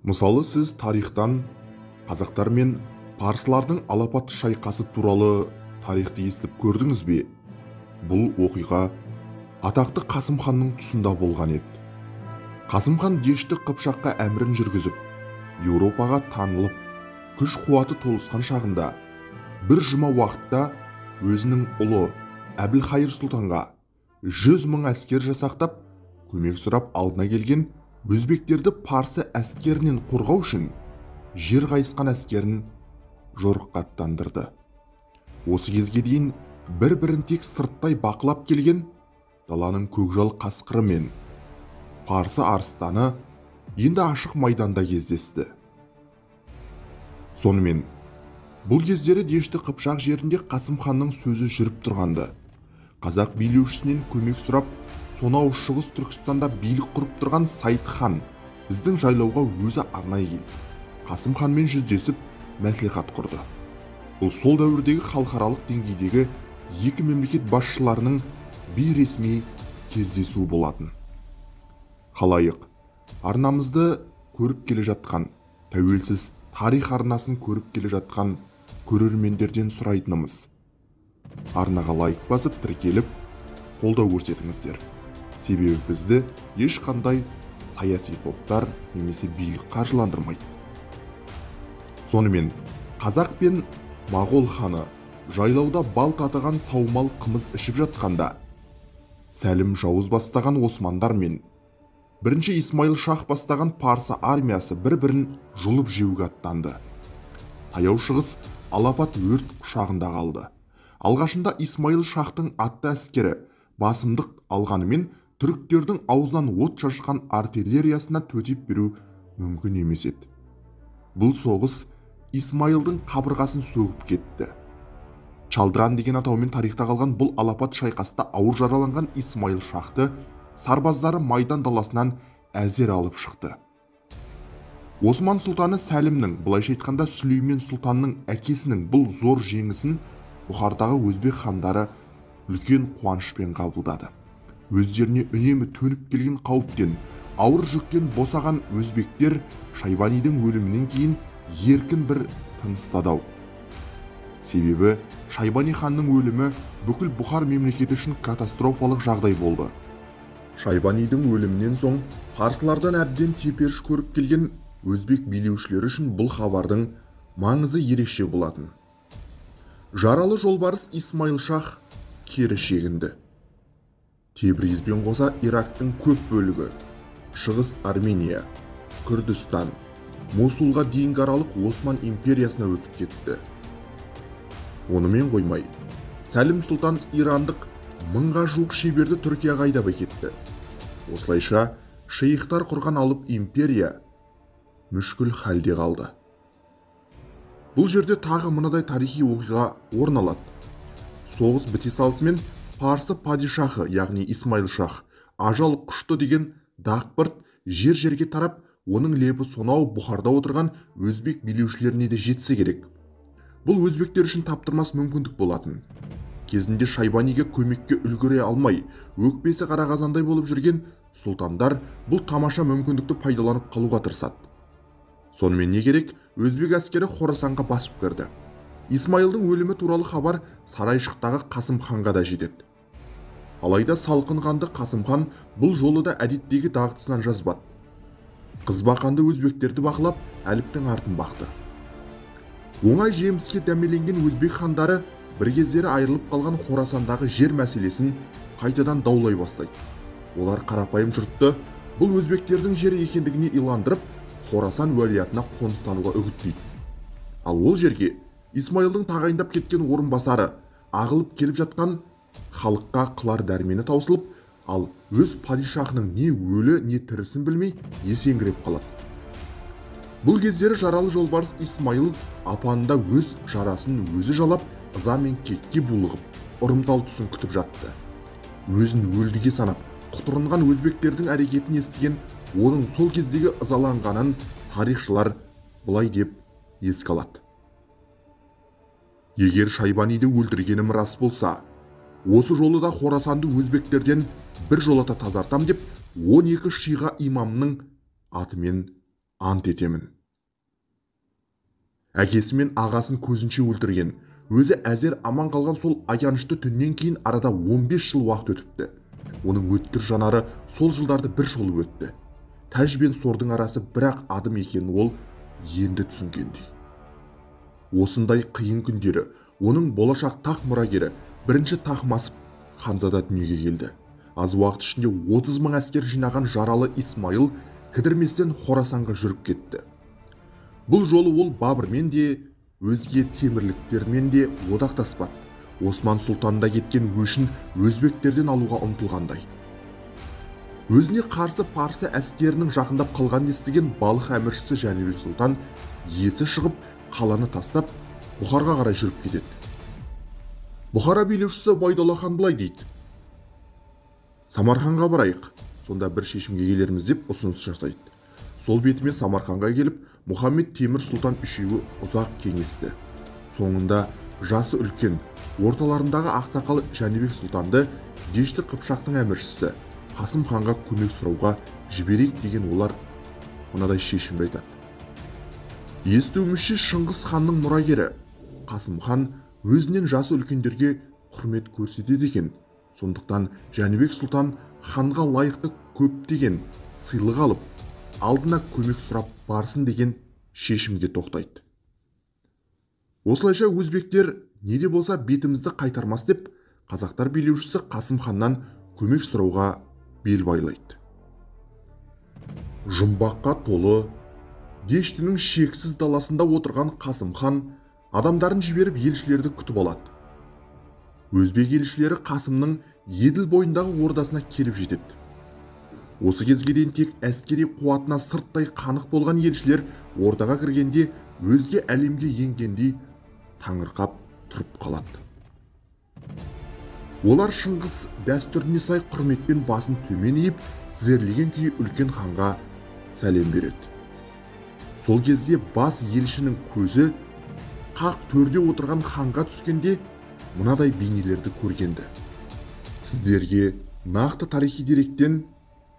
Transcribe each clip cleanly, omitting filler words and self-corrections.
Мысалы сіз тарихтан қазақтар мен парсылардың алапат шайқасы туралы тарихты естіп көрдіңіз бе? Бұл оқиға атақты Қасым ханның тұсында болған еді. Қасым хан Дешті Қыпшаққа әмірін жүргізіп, Еуропаға танылып, күш қуаты толысқан шағында бір жұма уақытта өзінің ұлы Әбілхайыр сұлтанға 100 мың әскер жасақтап, көмек сұрап алдына келген өзбектерді парсы әскерінен қорғау үшін жер қайысқан әскерін жорыққа аттандырды. Осы кезге дейін бір-бірін тек сырттай бақылап келген даланың көкжал қасқыры мен парсы арыстаны енді ашық майданда кездесті. Сонымен бұл кездері Дешті Қыпшақ жерінде Қасым ханның сөзі жүріп тұрғанды, қазақ билеушісінен көмек сұрап, сонау шығыс Түркістанда билік құрып тұрған Сайд хан біздің жайлауға өзі арнайы келді. Қасым ханмен жүздесіп мәслихат құрды. Бұл сол дәуірдегі халықаралық деңгейдегі екі мемлекет басшыларының бейресми кездесуі болатын. Халайық, арнамызды көріп келе жатқан, тәуелсіз тарих арнасын көріп келе жатқан көрермендерден сұрайтынымыз: арнаға лайк басып тіркеліп, қолдау көрсетіңіздер. Себебі бізді ешқандай саяси топтар немесе билік қаржыландырмайды. Сонымен қазақ пен Моғол ханы жайлауда бал татыған саумал қымыз ішіп жатқанда, Сәлім Жауыз бастаған османдар мен бірінші Исмайыл Шах бастаған парсы армиясы бір-бірін жұлып жеуге аттанды. Таяу шығыс алапат өрт құшағында қалды. Алғашында Исмайыл Шахтың атты әскері басымдық алғанымен, түріктердің аузынан от шашқан артиллериясына төтеп беру мүмкін емес еді. Бұл соғыс Исмайылдың қабырғасын сөгіп кетті. Чалдыран деген атаумен тарихта қалған бұл алапат шайқаста ауыр жараланған Исмайыл Шахты сарбаздары майдан даласынан әзер алып шықты. Осман сұлтаны Сәлімнің, былайша айтқанда Сүлеймен сұлтанның әкесінің бұл зор жеңісін Бұхардағы өзбек хандары үлкен қуанышпен қабылдады. Өздеріне үнемі төніп келген қауіптен, ауыр жүктен босаған өзбектер Шайбанидың өлімінен кейін еркін бір тыныстады. Себебі Шайбани ханның өлімі бүкіл Бұхар мемлекеті үшін катастрофалық жағдай болды. Шайбанидың өлімінен соң парсылардан әбден теперіш көріп келген өзбек билеушілері үшін бұл хабардың маңызы ерекше болатын. Жаралы жолбарыс Исмайыл Шах кері шегінді. Тебризбен қоса Ирактың көп бөлігі, шығыс Армения, Күрдістан, Мосулға дейінгі аралық Осман империясына өтіп кетті. Онымен қоймай, Сәлім сұлтан ирандық 1000-ға жуық шеберді Түркияға айдап әкетті. Осылайша шейхтар құрған алып империя мүшкіл халде қалды. Бұл жерде тағы мынадай тарихи оқиға орын алады. Соғыс біте салысымен парсы падишахы, яғни Исмайыл Шах, ажал құшты деген дақпырт жер-жерге тарап, оның лебі сонау Бұхарда отырған өзбек билеушілеріне де жетсе керек. Бұл өзбектер үшін таптырмас мүмкіндік болатын. Кезінде Шайбаниге көмекке үлгере алмай, өкпесі қара қазандай болып жүрген сұлтандар бұл тамаша мүмкіндікті пайдаланып қалуға тырысады. Сонымен не керек? Өзбек әскері Хорасанға басып кірді. Исмайылдың өлімі туралы хабар сарайшықтағы Қасым ханға да жетеді. Алайда салқын қанды Қасым хан бұл жолы да әдеттегі дағдысынан жазбады. Қызбақанды өзбектерді бақылап, әліптің артын бақты. Оңай жеміске дәмеленген өзбек хандары бір кездері айырылып қалған Хорасандағы жер мәселесін қайтадан даулай бастайды. Олар қарапайым жұртты бұл өзбектердің жері екендігіне иландырып, Хорасан уәлиятына қоныстануға үгіттейді. Ал ол жерге Исмайылдың тағайындап кеткен орынбасары ағылып келіп жатқан халыққа қылар дәрмені таусылып, ал өз падишахының не өлі не тірісін білмей есеңгіреп қалады. Бұл кездері жаралы жолбарыс Исмайыл апанында өз жарасын өзі жалап, ыза мен кекке булығып, ұрымтал тұсын күтіп жатты. Өзін өлдіге санап, құтырынған өзбектердің әрекетін естіген оның сол кездегі ызаланғанын тарихшылар былай деп еске алады. Егер Шайбаниді өлтіргенім рас болса, осы жолы да Хорасанды өзбектерден бір жолата тазартам деп 12 шиға имамның атымен ант етемін. Әкесі мен ағасын көзінше өлтірген, өзі әзер аман қалған сол аянышты түннен кейін арада 15 жыл уақыт өтіпті. Оның өткір жанары сол жылдарды бір шолып өтті. Тәж бен сордың арасы бірақ адым екенін ол енді түсінгендей. Осындай қиын күндері оның болашақ тақ мұрагері бірінші Тахмасып ханзада дүниеге келді. Аз уақыт ішінде 30 мың әскер жинаған жаралы Исмайыл кідірместен Хорасанға жүріп кетті. Бұл жолы ол Бабырмен де, өзге темірліктермен де одақтаспады. Осман сұлтанында кеткен өшін өзбектерден алуға ұмтылғандай. Өзіне қарсы Парсы әскерінің жақындап қалғанын естіген Балық әміршісі Жәнібек сұлтан есі шығып, қаланы тастап, Бұхарға қарай жүріп кетеді. Бұхара билеушісі Байдолла хан былай дейді: Самарқанға барайық, сонда бір шешімге келерміз деп ұсыныс жасайды. Сол бетімен Самарқанға келіп, Мұхаммед Темір сұлтан үшеуі ұзақ кеңесті. Соңында жасы үлкен, орталарындағы ақсақал Жәнібек сұлтанды Дешті Қыпшақтың әміршісі Қасым ханға көмек сұрауға жіберейік деген олар мынадай шешімді айтады. Естуімізше Шыңғыс ханның мұрагері Қасым хан өзінен жасы үлкендерге құрмет көрсетеді екен. Сондықтан Жәнібек сұлтан ханға лайықты көптеген сыйлық алып, алдына көмек сұрап барсын деген шешімге тоқтайды. Осылайша өзбектер не де болса бетімізді қайтармас деп, қазақтар билеушісі Қасым ханнан көмек сұрауға бел байлайды. Жұмбаққа толы Дештінің шексіз даласында отырған Қасым хан адамдарын жіберіп елшілерді күтіп алады. Өзбек елшілері Қасымның Еділ бойындағы ордасына келіп жетеді. Осы кезге дейін тек әскери қуатына сырттай қанық болған елшілер ордаға кіргенде өзге әлемге енгендей таңырқап тұрып қалады. Олар Шыңғыс дәстүріне сай құрметпен басын төмен иіп, тізерлеген күйі үлкен ханға сәлем береді. Сол кезде бас елшінің көзі қақ төрде отырған ханға түскенде мынадай бейнелерді көргенді. Сіздерге нақты тарихи деректен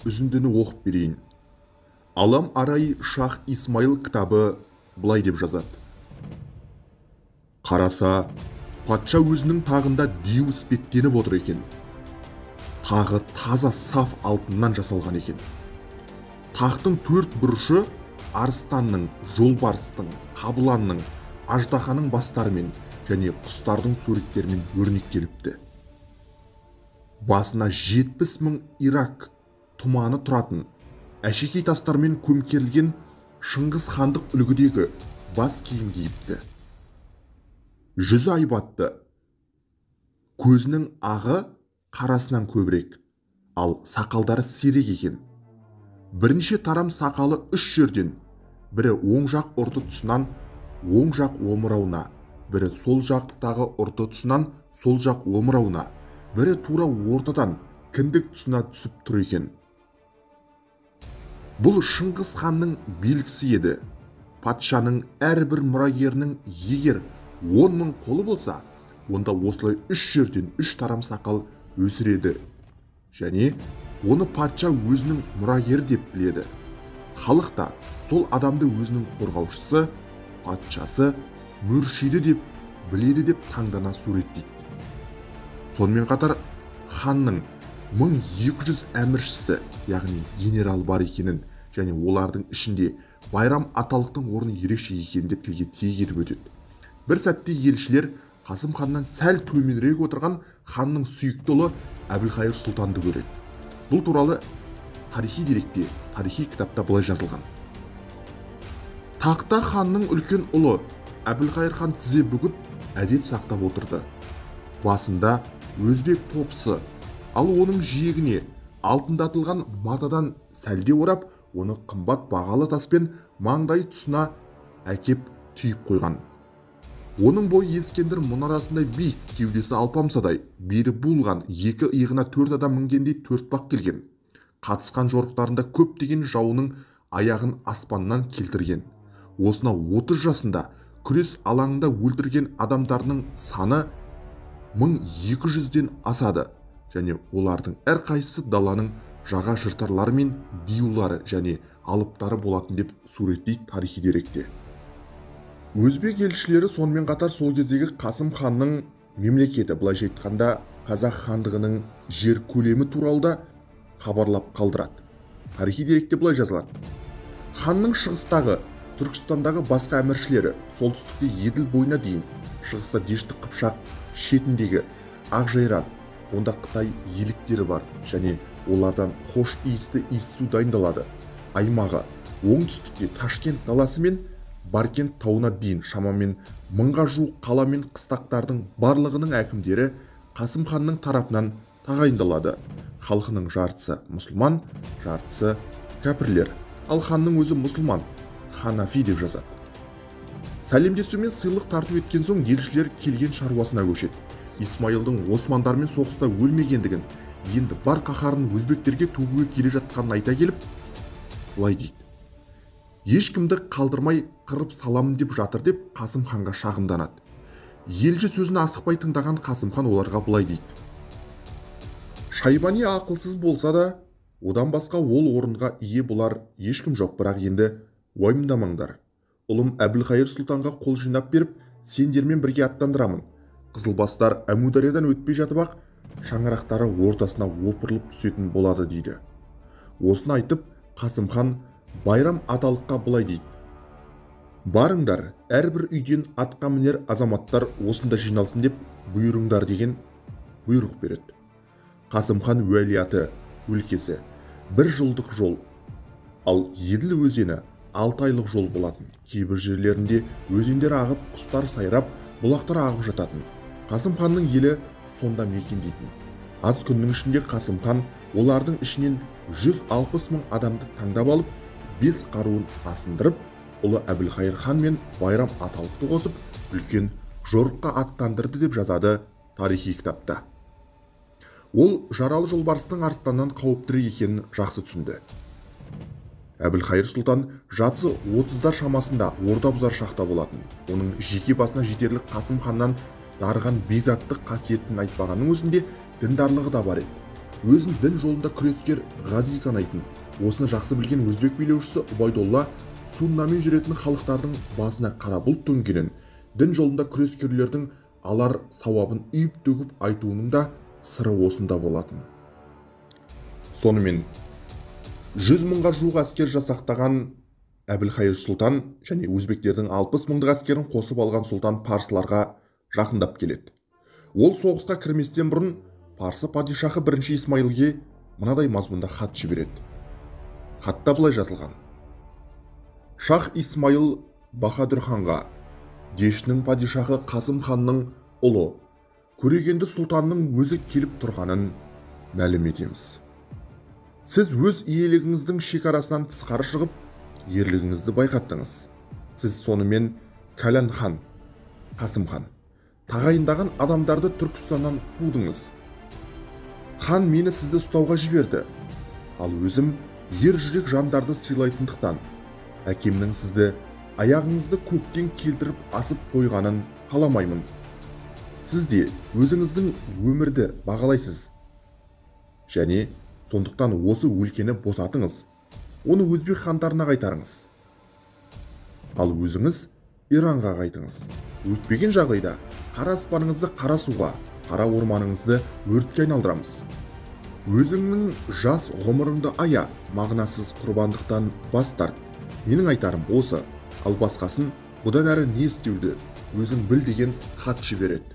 үзіндіні оқып берейін. Алам Арай Шах Исмайыл кітабы былай деп жазады. Қараса, патша өзінің тағында дию іспеттеніп отыр екен. Тағы таза саф алтыннан жасалған екен. Тақтың төрт бұрышы арыстанның, жолбарыстың, қабыланның, аждаханың бастарымен және құстардың суреттерімен өрнектеліпті. Басына 70 мың Ирак тұманы тұратын әшекей тастармен көмкерілген Шыңғыс хандық үлгідегі бас киім киіпті. Жүзі айбатты, көзінің ағы қарасынан көбірек, ал сақалдары сирек екен. Бірінші тарам сақалы 3 жерден, бірі оң жақ ұрты тұсынан оң жақ омырауына, бірі сол жақтағы ұрты тұсынан сол жақ омырауына, бірі тура ортадан кіндік тұсына түсіп тұр екен. Бұл Шыңғыс ханның белгісі еді. Патшаның әрбір мұрагерінің егер 10 мың қолы болса, онда осылай 3 жерден 3 тарам сақал өсіреді. Және оны патша өзінің мұрагері деп біледі. Халық та сол адамды өзінің қорғаушысы, патшасы, мүршиді деп біледі деп таңдана суреттейді. Сонымен қатар ханның 1200 әміршісі, яғни генерал бар екенін және олардың ішінде Байрам аталықтың орны ерекше екенін тілге тиек етіп өтеді. Бір сәтте елшілер Қасым ханнан сәл төменірек отырған ханның сүйікті ұлы Әбілқайыр сұлтанды көреді. Бұл туралы тарихи деректе, тарихи кітапта былай жазылған. Тақта ханның үлкен ұлы Әбілқайыр хан тізе бүгіп әдеп сақтап отырды. Басында өзбек топсы, ал оның жиегіне алтындатылған матадан сәлде орап, оны қымбат бағалы таспен маңдай тұсына әкеп түйіп қойған. Оның бойы Ескендір мұнарасындай биік, кеудесі алпамсадай, бері булған, екі иығына 4 адам мінгендей 4 бақ келген. Қатысқан жорықтарында көптеген жауының аяғын аспаннан келтірген. Осына 30 жасында күрес алаңында өлтірген адамдарының саны 1200-ден асады, және олардың әрқайсысы даланың жаға жыртарлары мен диюлары және алыптары болатын деп суреттейді тарихи деректе. Өзбек елшілері сонымен қатар сол кездегі Қасым ханның мемлекеті, былайша айтқанда қазақ хандығының жер көлемі туралы да хабарлап қалдырады. Тарихи деректе былай жазылады: ханның шығыстағы, Түркістандағы басқа әміршілері солтүстікте Еділ бойына дейін, шығыста Дешті Қыпшақ, шетіндегі Ақжайран, онда Қытай еліктері бар және олардан хош иісті иіссу дайындалады. Аймағы оңтүстікте Ташкент даласы мен Баркент тауына дейін шамамен 1000-ға жуық қала мен қыстақтардың барлығының әкімдері Қасым ханның тарапынан тағайындалады. Халқының жартысы мұсылман, жартысы кәпірлер. Ал ханның өзі мұсылман, ханафи деп жазады. Сәлемдесу мен сыйлық тарту еткен соң елшілер келген шаруасына көшеді. Исмайылдың османдармен соғыста өлмегендігін, енді бар қаһарын өзбектерге төгуге келе жатқанын айта келіп, былай дейді: ешкімді қалдырмай қырып саламын деп жатыр деп Қасым ханға шағымданады. Елші сөзін асықпай тыңдаған Қасым хан оларға былай дейді: Шайбани ақылсыз болса да, одан басқа ол орынға ие болар ешкім жоқ, бірақ енді уайымдамаңдар. Ұлым Әбілқайыр сұлтанға қол жинап беріп, сендермен бірге аттандырамын. Қызылбастар Әмудариядан өтпей жатып ақ, шаңырақтары ортасына опырылып түсетін болады дейді. Осыны айтып, Қасым хан Байрам аталыққа былай дейді: барыңдар, әрбір үйден атқа мінер азаматтар осында жиналсын деп бұйырыңдар деген бұйрық береді. Қасым хан уәлияты өлкесі 1 жылдық жол, ал Еділ өзені 6 айлық жол болатын. Кейбір жерлерінде өзендер ағып, құстар сайрап, бұлақтар ағып жататын. Қасым ханның елі сонда мекендейтін. Аз күннің ішінде Қасым хан олардың ішінен 160 000 адамды таңдап алып, 5 қаруын асындырып, ұлы Әбілқайыр хан мен Байрам аталықты қосып, үлкен жорыққа аттандырды деп жазады тарихи кітапта. Ол жаралы жолбарыстың арыстаннан қауіптірек екенін жақсы түсінді. Әбілқайыр сұлтан жатысы 30-дар шамасында орда бұзар шақта болатын. Оның жеке басына жетерлік Қасым ханнан дарыған бейзаттық қасиетін айтпағанның өзінде діндарлығы да бар еді. Өзін дін жолында күрескер ғази санайтын. Осыны жақсы білген өзбек билеушісі Убайдолла суннамен жүретін халықтардың басына қара бұлт төнгенін, дін жолында күрескерлердің алар сауабын үйіп төгіп айтуының да сыры осында болатын. Сонымен 100 000-ға жуық әскер жасақтаған Әбілқайыр сұлтан және өзбектердің 60 000-дық әскерін қосып алған сұлтан парсыларға жақындап келеді. Ол соғысқа кірместен бұрын Парсы падишахы 1 Исмайылге мынадай мазмұнда хат жібереді. Хатта былай жазылған: Шах Исмайыл Бахадүр ханға, Дештің падишахы Қасым ханның ұлы, көрегенді сұлтанның өзі келіп тұрғанын мәлім етеміз. Сіз өз иелігіңіздің шекарасынан тысқары шығып, ерлігіңізді байқаттыңыз. Сіз сонымен Кәлән хан, Қасым хан, тағайындаған адамдарды Түркістаннан қудыңыз. Хан мені сізді ұстауға жіберді, ал өзім ер жүрек жандарды сыйлайтындықтан әкемнің сізді аяғыңызды көктен келтіріп асып қойғанын қаламаймын. Сіз де өзіңіздің өмірді бағалайсыз, және сондықтан осы өлкені босатыңыз, оны өзбек хандарына қайтарыңыз. Ал өзіңіз Иранға қайтыңыз. Өтпеген жағдайда қара аспаныңызды қара суға, қара орманыңызды өртке айналдырамыз. Өзіңнің жас ғұмырыңды ая, мағынасыз құрбандықтан бас тарт. Менің айтарым осы, ал басқасын бұдан әрі не істеуді өзің біл деген хат жібереді.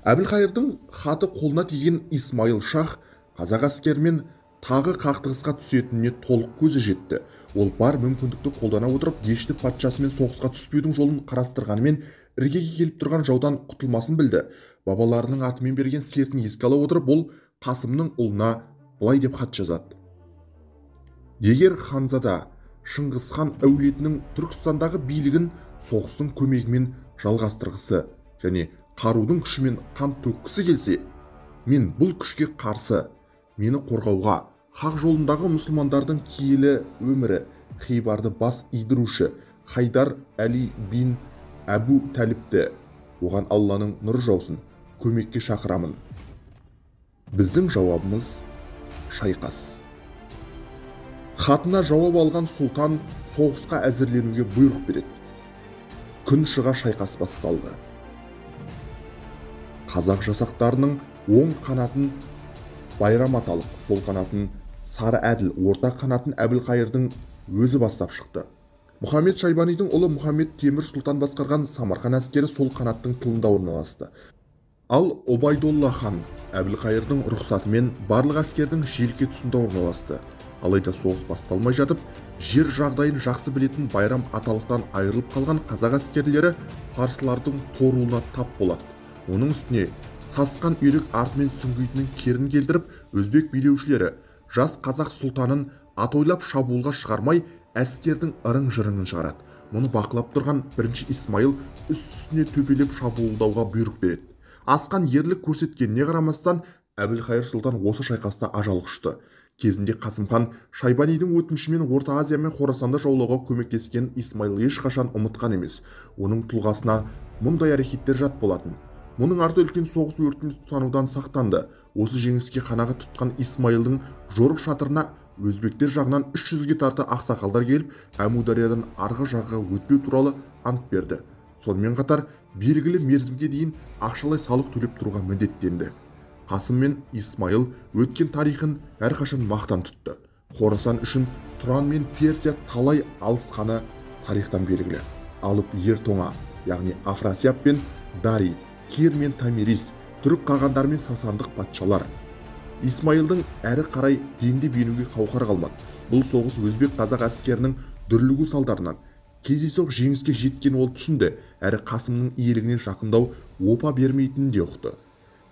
Әбілқайырдың хаты қолына тиген Исмайыл шах қазақ әскерімен тағы қақтығысқа түсетініне толық көзі жетті. Ол бар мүмкіндікті қолдана отырып, Дешті патшасымен соғысқа түспеудің жолын қарастырғанымен, іргеге келіп тұрған жаудан құтылмасын білді. Бабаларының атымен берген сертін еске ала отырып, ол Қасымның ұлына былай деп хат жазады: егер ханзада Шыңғыс хан әулетінің Түркістандағы билігін соғыстың көмегімен жалғастырғысы және қарудың күшімен қан төккісі келсе, мен бұл күшке қарсы, мені қорғауға, хақ жолындағы мұсылмандардың киелі өмірі, Хейбарды бас идірушы Хайдар Әли бин Әбу Тәліпті, оған Алланың нұры жаусын, көмекке шақырамын. Біздің жауабымыз шайқас. Хатына жауап алған сұлтан соғысқа әзірленуге бұйрық береді. Күн шыға шайқас басталды. Қазақ жасақтарының оң қанатын Байрам Аталық, сол қанатын Сары Әділ, орта қанатын Әбілқайырдың өзі бастап шықты. Мұхаммед Шайбанидың ұлы Мұхаммед Темір сұлтан басқарған Самарқан әскері сол қанаттың тылында орналасты. Ал Обайдолла хан Әбілқайырдың рұқсатымен барлық әскердің желке тұсында орналасты. Алайда соғыс басталмай жатып, жер жағдайын жақсы білетін Байрам Аталықтан айырылып қалған қазақ әскерлері парсылардың торуына тап болады. Оның үстіне сасқан үйрек артымен сүңгитінің керін келтіріп, өзбек билеушілері жас қазақ сұлтанын атойлап шабуылға шығармай, әскердің ырың-жырыңын шығарады. Мұны бақылап тұрған бірінші Исмайыл үст-үстіне төпелеп шабуылдауға бұйрық береді. Асқан ерлік көрсеткеніне қарамастан, Әбілқайыр сұлтан осы шайқаста ажал құшты. Кезінде Қасым хан Шайбанидың өтінішімен Орта Азия мен Хорасанды жаулауға көмектескен Исмайыл ешқашан ұмытқан емес. Оның тұлғасына мұндай әрекеттер жат болатын. Мұның арты үлкен соғыс өртіне тұтанудан сақтанды. Осы жеңіске қанағат тұтқан Исмайылдың жорық шатырына өзбектер жағынан 300-ге тарта ақсақалдар келіп, Әмудариядан арғы жағаға өтпеу туралы ант берді. Сонымен қатар белгілі мерзімге дейін ақшалай салық төлеп тұруға міндеттенді. Қасым мен Исмайыл өткен тарихын әрқашан мақтан тұтты. Хорасан үшін Тұран мен Персия талай алысқаны тарихтан белгілі. Алып Ер-Тоңа, яғни Афрасияп пен Дарий, Кир мен Тамирис, түрік қағандар мен сасандық патшалар. Исмайылдың әрі қарай денде бенуге қауқар қалмады. Бұл соғыс өзбек қазақ әскерінің дүрлігу салдарынан. Кездейсоқ жеңіске жеткен ол түсінді, әрі Қасымның иелігінен жақындау опа бермейтінін де ұқты.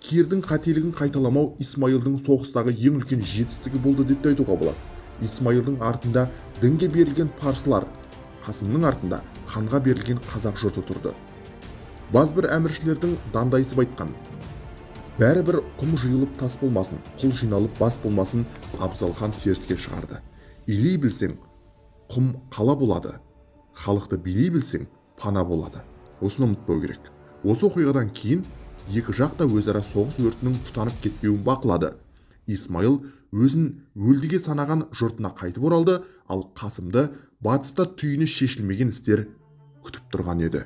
Кирдің қателігін қайталамау Исмайылдың соғыстағы ең үлкен жетістігі болды деп айтуға болады. Исмайылдың артында дінге берілген парсылар, Қасымның артында ханға берілген қазақ жұрты тұрды. Базбір әміршілердің дандайсып айтқан: бәрібір құм жиылып тас болмасын, құл жиналып бас болмасын, Абзал хан теріске шығарды. Илей білсең, құм қала болады, халықты билей білсең, пана болады. Осыны ұмытпау керек. Осы оқиғадан кейін екі жақта өзара соғыс өртінің тұтанып кетпеуін бақылады. Исмайыл өзін өлдіге санаған жұртына қайтып оралды, ал Қасымды батыста түйіні шешілмеген істер күтіп тұрған еді.